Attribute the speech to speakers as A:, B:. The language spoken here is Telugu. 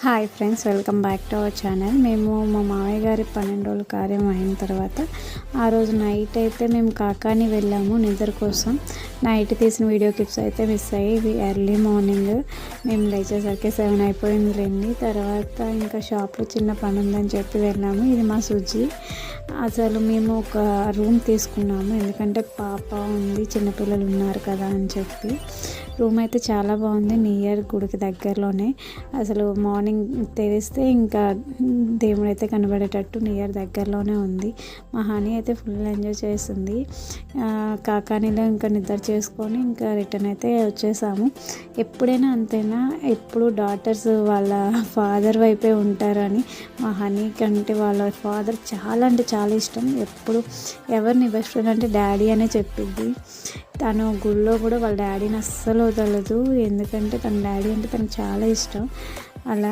A: Hi friends, welcome back to our channel. మేము మా మామయ్య గారి 12 రోజుల కార్యం అయిన తర్వాత ఆ రోజు నైట్ అయితే మేము కాకాని వెళ్ళాము నిద్ర కోసం. నైట్ తీసిన వీడియో క్లిప్స్ అయితే మిస్ అయ్యి ఇవి ఎర్లీ మార్నింగ్ మేము లేచేసరికి 7 అయిపోయిందిలేండి. తర్వాత ఇంకా షాప్లో చిన్న పని ఉందని చెప్పి వెళ్ళాము. ఇది మా సుజి. అసలు మేము ఒక రూమ్ తీసుకున్నాము, ఎందుకంటే పాప ఉంది, చిన్నపిల్లలు ఉన్నారు కదా అని చెప్పి. రూమ్ అయితే చాలా బాగుంది, నియర్ గుడికి దగ్గరలోనే. అసలు మార్నింగ్ తెరిస్తే ఇంకా దేవుడు అయితే కనబడేటట్టు నియర్ దగ్గరలోనే ఉంది. మా హనీ అయితే ఫుల్ ఎంజాయ్ చేసింది. కాకానీలో ఇంకా నిద్ర చేసుకొని ఇంకా రిటర్న్ అయితే వచ్చేసాము. ఎప్పుడైనా అంతేనా, ఎప్పుడు డాటర్స్ వాళ్ళ ఫాదర్ వైపే ఉంటారని మా హనీ కంటే వాళ్ళ ఫాదర్ చాలా అంటే చాలా ఇష్టం. ఎప్పుడు ఎవరిని బెస్ట్ ఫ్రెండ్ అంటే డాడీ అనే చెప్పిద్ది. తను గుళ్ళో కూడా వాళ్ళ డాడీని అస్సలు వదలదు, ఎందుకంటే తన డాడీ అంటే తనకు చాలా ఇష్టం. అలా